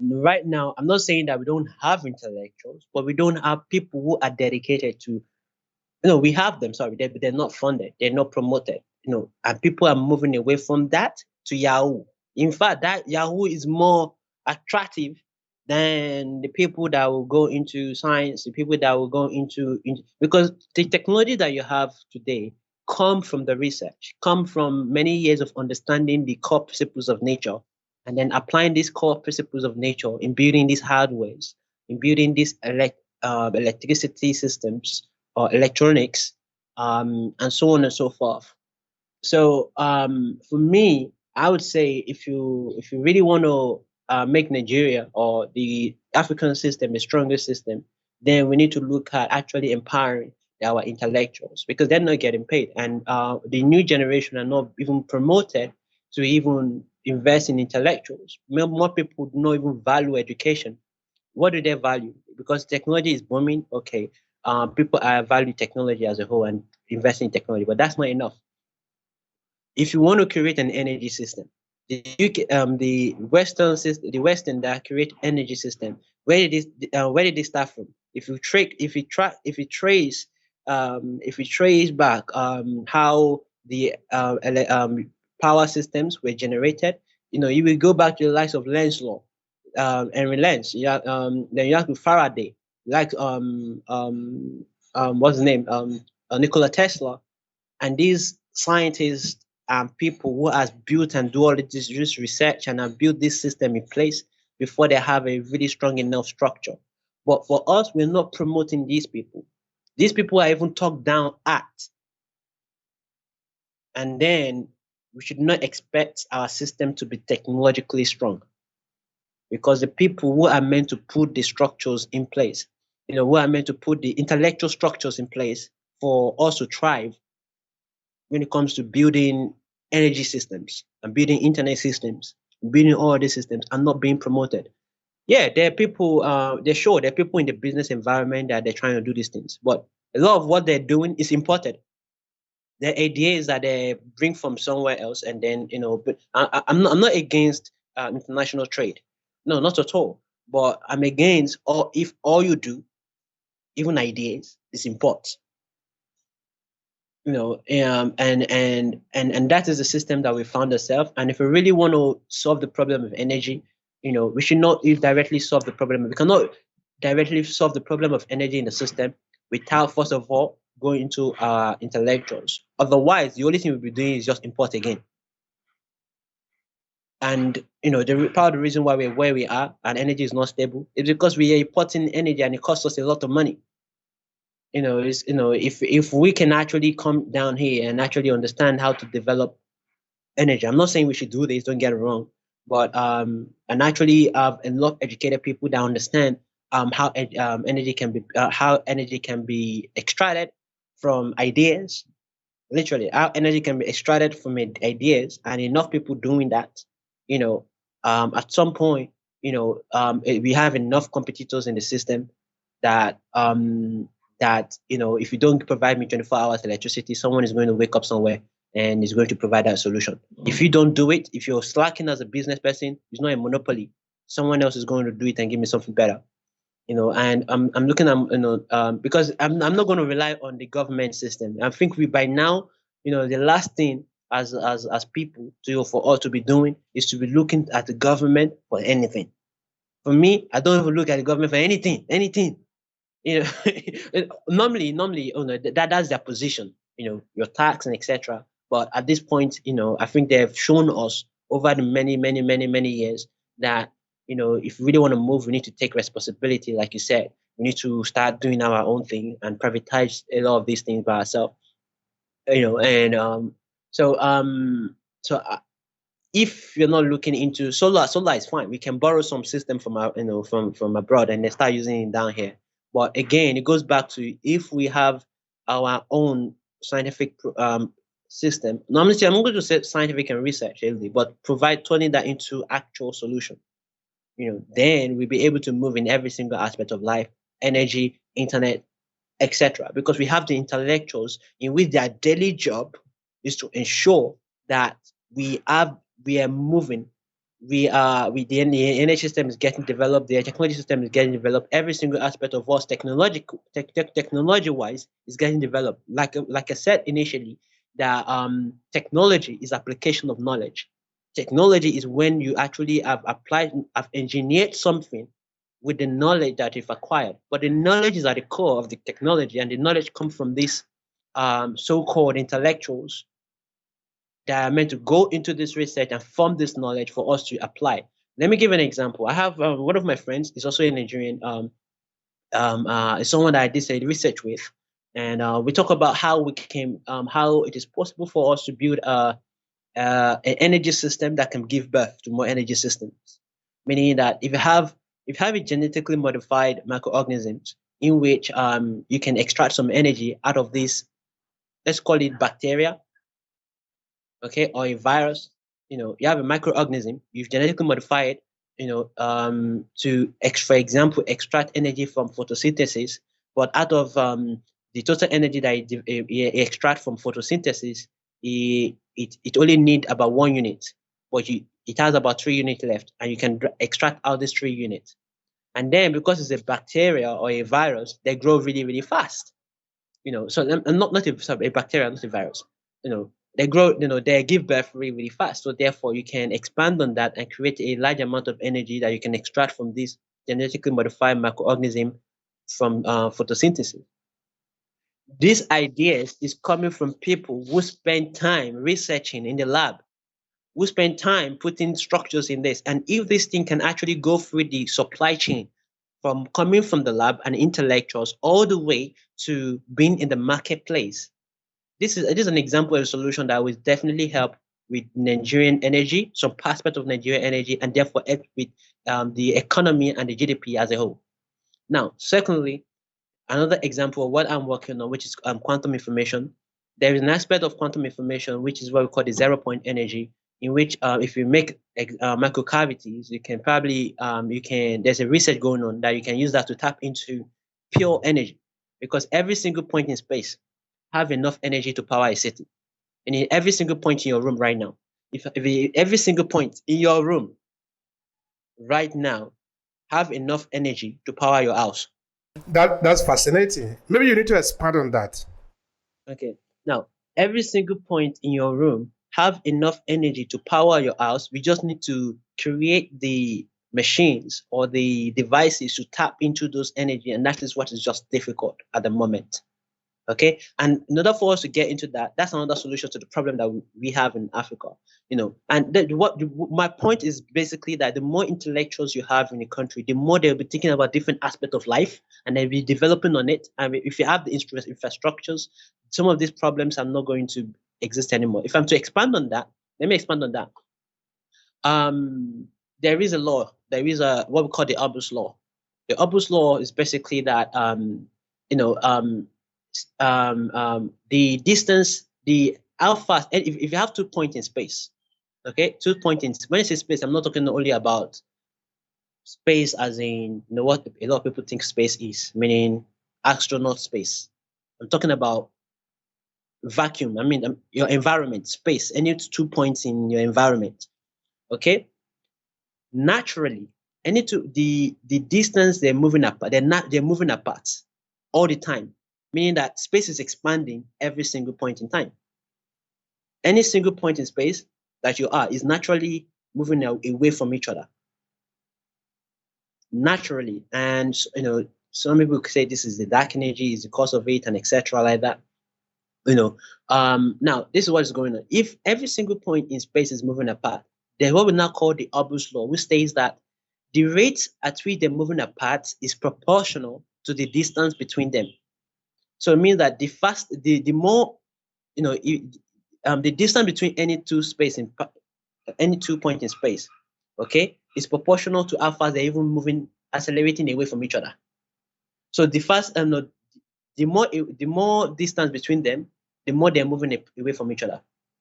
Right now, I'm not saying that we don't have intellectuals, but we don't have people who are dedicated to, we have them, sorry, they're not funded, they're not promoted, and people are moving away from that to Yahoo. In fact, that Yahoo is more attractive than the people that will go into science, the people that will go into because the technology that you have today come from the research, come from many years of understanding the core principles of nature, and then applying these core principles of nature in building these hardwares, in building these electricity systems or electronics, and so on and so forth. So for me, I would say if you really want to make Nigeria or the African system a stronger system, then we need to look at actually empowering our intellectuals because they're not getting paid, and the new generation are not even promoted to even invest in intellectuals. More people do not even value education. What do they value? Because technology is booming. Okay, people are value technology as a whole and invest in technology, but that's not enough. If you want to create an energy system, the UK, the Western system, the Western that create energy system, where did they start from? If you trace, if you trace back how the power systems were generated, you will go back to the likes of Lenz law, and Lenz. Yeah, then you have to Faraday, like what's his name, Nikola Tesla, and these scientists and people who has built and do all this research and have built this system in place before they have a really strong enough structure. But for us, we're not promoting these people. These people are even talked down at, and then we should not expect our system to be technologically strong because the people who are meant to put the structures in place, who are meant to put the intellectual structures in place for us to thrive, when it comes to building energy systems and building internet systems, building all these systems are not being promoted. Yeah, there are people, there are people in the business environment that they're trying to do these things, but a lot of what they're doing is imported. The ideas that they bring from somewhere else, and then, but I'm not against international trade. No, not at all. But I'm against all if all you do, even ideas, is import. And that is the system that we found ourselves. And if we really want to solve the problem of energy, we should not directly solve the problem. We cannot directly solve the problem of energy in the system without first of all going into intellectuals. Otherwise, the only thing we'll be doing is just import again. And part of the reason why we're where we are and energy is not stable is because we are importing energy and it costs us a lot of money. If we can actually come down here and actually understand how to develop energy. I'm not saying we should do this, don't get it wrong, but and actually have a lot of educated people that understand how energy can be extracted from ideas. Literally, how energy can be extracted from ideas, and enough people doing that, you know, at some point, we have enough competitors in the system that if you don't provide me 24 hours electricity, someone is going to wake up somewhere and is going to provide that solution. If you don't do it, if you're slacking as a business person, it's not a monopoly. Someone else is going to do it and give me something better. And I'm looking at, because I'm not going to rely on the government system. I think we by now, the last thing as people to for us to be doing is to be looking at the government for anything. For me, I don't even look at the government for anything. you know normally, that's their position, your tax and etc. But at this point, I think they've shown us over the many years that, if we really want to move, we need to take responsibility. Like you said, we need to start doing our own thing and privatize a lot of these things by ourselves. And so so if you're not looking into solar is fine. We can borrow some system from our, from abroad and then start using it down here. But again, it goes back to if we have our own scientific system. Normally, I'm going to say scientific and research, really, but provide turning that into actual solution. Then we'll be able to move in every single aspect of life, energy, internet, etc. Because we have the intellectuals in which their daily job is to ensure that we are moving the energy system is getting developed, the technology system is getting developed. Every single aspect of us technology wise is getting developed. Like I said initially, that technology is application of knowledge. Technology is when you actually have engineered something with the knowledge that you've acquired. But the knowledge is at the core of the technology, and the knowledge comes from these so-called intellectuals that are meant to go into this research and form this knowledge for us to apply. Let me give an example. I have one of my friends is also a Nigerian, is someone that I did say research with, and we talk about how it is possible for us to build an energy system that can give birth to more energy systems. Meaning that if you have a genetically modified microorganisms in which you can extract some energy out of this, let's call it bacteria, okay, or a virus. You have a microorganism, you've genetically modified, for example, extract energy from photosynthesis. But out of the total energy that you extract from photosynthesis, it only need about 1 unit, but it has about 3 units left, and you can extract out these 3 units. And then because it's a bacteria or a virus, they grow really, really fast. So a bacteria, not a virus. They grow, they give birth really, really fast. So therefore, you can expand on that and create a large amount of energy that you can extract from this genetically modified microorganism from photosynthesis. These ideas is coming from people who spend time researching in the lab, who spend time putting structures in this. And if this thing can actually go through the supply chain from coming from the lab and intellectuals all the way to being in the marketplace, this is an example of a solution that will definitely help with Nigerian energy, some aspect of Nigerian energy, and therefore help with the economy and the GDP as a whole. Now, secondly, another example of what I'm working on, which is quantum information. There is an aspect of quantum information which is what we call the zero-point energy, in which if you make microcavities, you can probably there's a research going on that you can use that to tap into pure energy, because every single point in space have enough energy to power a city. And in every single point in your room right now, if every single point in your room right now have enough energy to power your house. That's fascinating. Maybe you need to expand on that. Okay. Now, every single point in your room have enough energy to power your house. We just need to create the machines or the devices to tap into those energy, and that is what is just difficult at the moment. Okay, and in order for us to get into that, that's another solution to the problem that we have in Africa. And my point is basically that the more intellectuals you have in the country, the more they'll be thinking about different aspects of life, and they'll be developing on it. I mean, if you have the infrastructures, some of these problems are not going to exist anymore. If I'm to expand on that, let me expand on that. There is a law. There is what we call the Aarhus law. The Aarhus law is basically that the distance, how fast, and if you have 2 points in space, okay, 2 points when I say space, I'm not talking only about space as in, what a lot of people think space is, meaning astronaut space. I'm talking about vacuum. I mean, your environment, space, any 2 points in your environment, okay? Naturally, the distance they're moving apart, they're moving apart all the time, meaning that space is expanding every single point in time. Any single point in space that you are is naturally moving away from each other. Naturally. And some people say this is the dark energy, is the cause of it, and etc. like that. Now this is what is going on. If every single point in space is moving apart, then what we now call the Aarhus law, which states that the rate at which they're moving apart is proportional to the distance between them. So it means that the more, the distance between any 2 points in space, okay, is proportional to how fast they're even moving, accelerating away from each other. So the more distance between them, the more they're moving away from each other.